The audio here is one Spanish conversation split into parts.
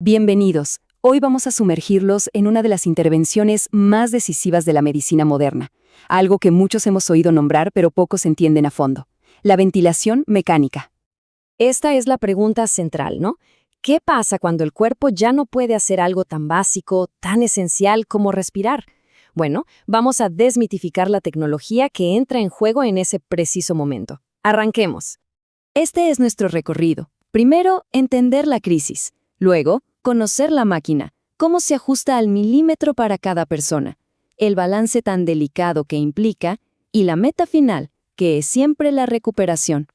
Bienvenidos. Hoy vamos a sumergirlos en una de las intervenciones más decisivas de la medicina moderna, algo que muchos hemos oído nombrar pero pocos entienden a fondo: la ventilación mecánica. Esta es la pregunta central, ¿no? ¿Qué pasa cuando el cuerpo ya no puede hacer algo tan básico, tan esencial como respirar? Bueno, vamos a desmitificar la tecnología que entra en juego en ese preciso momento. Arranquemos. Este es nuestro recorrido. Primero, entender la crisis. Luego, conocer la máquina, cómo se ajusta al milímetro para cada persona, el balance tan delicado que implica y la meta final, que es siempre la recuperación.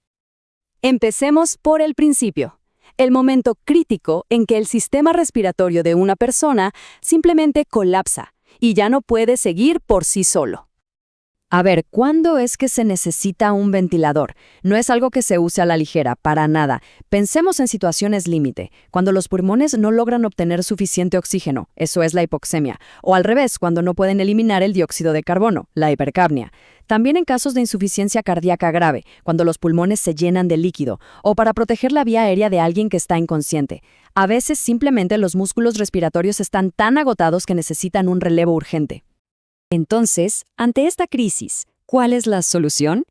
Empecemos por el principio, el momento crítico en que el sistema respiratorio de una persona simplemente colapsa y ya no puede seguir por sí solo. A ver, ¿cuándo es que se necesita un ventilador? No es algo que se use a la ligera, para nada. Pensemos en situaciones límite, cuando los pulmones no logran obtener suficiente oxígeno, eso es la hipoxemia, o al revés, cuando no pueden eliminar el dióxido de carbono, la hipercapnia. También en casos de insuficiencia cardíaca grave, cuando los pulmones se llenan de líquido, o para proteger la vía aérea de alguien que está inconsciente. A veces simplemente los músculos respiratorios están tan agotados que necesitan un relevo urgente. Entonces, ante esta crisis, ¿cuál es la solución?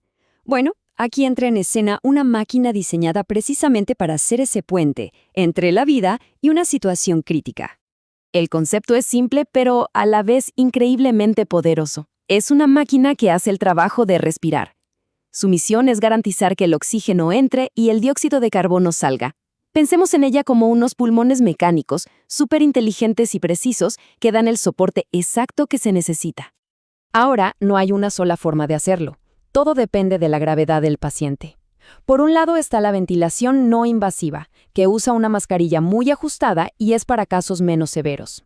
Bueno, aquí entra en escena una máquina diseñada precisamente para hacer ese puente entre la vida y una situación crítica. El concepto es simple, pero a la vez increíblemente poderoso. Es una máquina que hace el trabajo de respirar. Su misión es garantizar que el oxígeno entre y el dióxido de carbono salga. Pensemos en ella como unos pulmones mecánicos, súper inteligentes y precisos, que dan el soporte exacto que se necesita. Ahora, no hay una sola forma de hacerlo. Todo depende de la gravedad del paciente. Por un lado está la ventilación no invasiva, que usa una mascarilla muy ajustada y es para casos menos severos.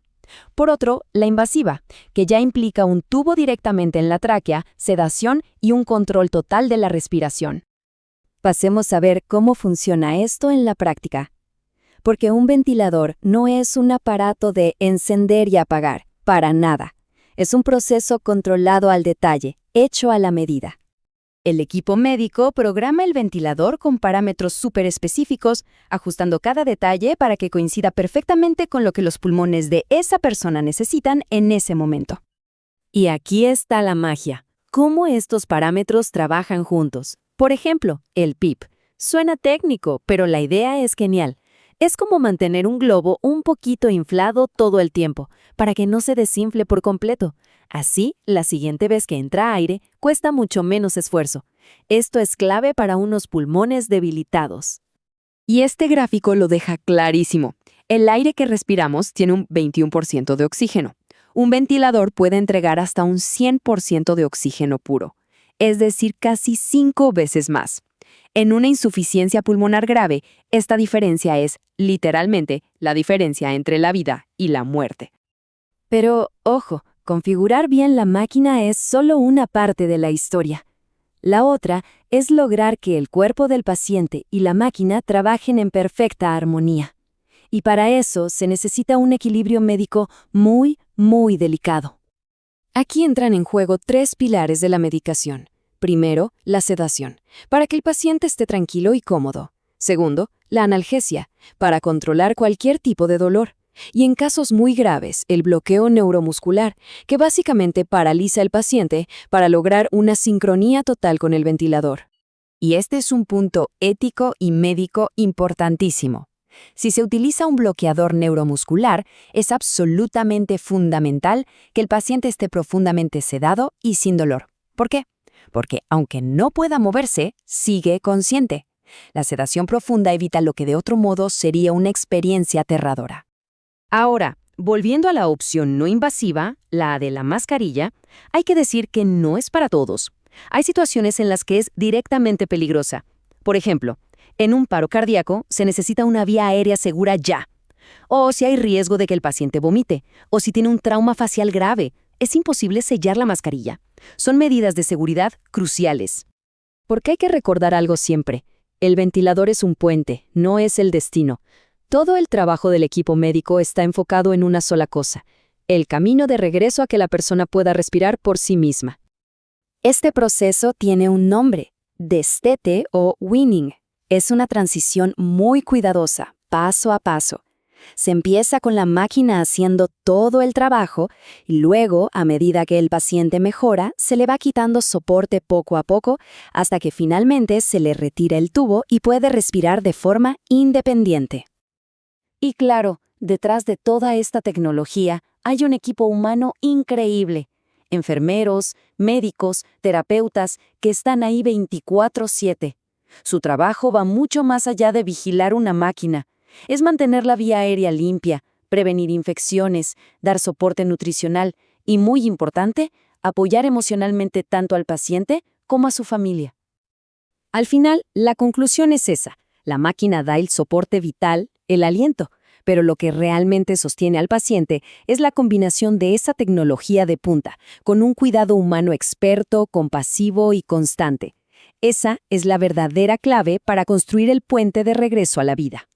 Por otro, la invasiva, que ya implica un tubo directamente en la tráquea, sedación y un control total de la respiración. Pasemos a ver cómo funciona esto en la práctica. Porque un ventilador no es un aparato de encender y apagar, para nada. Es un proceso controlado al detalle, hecho a la medida. El equipo médico programa el ventilador con parámetros súper específicos, ajustando cada detalle para que coincida perfectamente con lo que los pulmones de esa persona necesitan en ese momento. Y aquí está la magia. ¿Cómo estos parámetros trabajan juntos? Por ejemplo, el PIP. Suena técnico, pero la idea es genial. Es como mantener un globo un poquito inflado todo el tiempo, para que no se desinfle por completo. Así, la siguiente vez que entra aire, cuesta mucho menos esfuerzo. Esto es clave para unos pulmones debilitados. Y este gráfico lo deja clarísimo. El aire que respiramos tiene un 21% de oxígeno. Un ventilador puede entregar hasta un 100% de oxígeno puro, es decir, casi 5 veces más. En una insuficiencia pulmonar grave, esta diferencia es, literalmente, la diferencia entre la vida y la muerte. Pero, ojo, configurar bien la máquina es solo una parte de la historia. La otra es lograr que el cuerpo del paciente y la máquina trabajen en perfecta armonía. Y para eso se necesita un equilibrio médico muy, muy delicado. Aquí entran en juego 3 pilares de la medicación. Primero, la sedación, para que el paciente esté tranquilo y cómodo. Segundo, la analgesia, para controlar cualquier tipo de dolor. Y en casos muy graves, el bloqueo neuromuscular, que básicamente paraliza al paciente para lograr una sincronía total con el ventilador. Y este es un punto ético y médico importantísimo. Si se utiliza un bloqueador neuromuscular, es absolutamente fundamental que el paciente esté profundamente sedado y sin dolor. ¿Por qué? Porque aunque no pueda moverse, sigue consciente. La sedación profunda evita lo que de otro modo sería una experiencia aterradora. Ahora, volviendo a la opción no invasiva, la de la mascarilla, hay que decir que no es para todos. Hay situaciones en las que es directamente peligrosa. Por ejemplo, en un paro cardíaco se necesita una vía aérea segura ya. O si hay riesgo de que el paciente vomite, o si tiene un trauma facial grave, es imposible sellar la mascarilla. Son medidas de seguridad cruciales. Porque hay que recordar algo siempre. El ventilador es un puente, no es el destino. Todo el trabajo del equipo médico está enfocado en una sola cosa: el camino de regreso a que la persona pueda respirar por sí misma. Este proceso tiene un nombre: destete o weaning. Es una transición muy cuidadosa, paso a paso. Se empieza con la máquina haciendo todo el trabajo y luego, a medida que el paciente mejora, se le va quitando soporte poco a poco hasta que finalmente se le retira el tubo y puede respirar de forma independiente. Y claro, detrás de toda esta tecnología hay un equipo humano increíble. Enfermeros, médicos, terapeutas que están ahí 24/7. Su trabajo va mucho más allá de vigilar una máquina. Es mantener la vía aérea limpia, prevenir infecciones, dar soporte nutricional y, muy importante, apoyar emocionalmente tanto al paciente como a su familia. Al final, la conclusión es esa. La máquina da el soporte vital, el aliento, pero lo que realmente sostiene al paciente es la combinación de esa tecnología de punta, con un cuidado humano experto, compasivo y constante. Esa es la verdadera clave para construir el puente de regreso a la vida.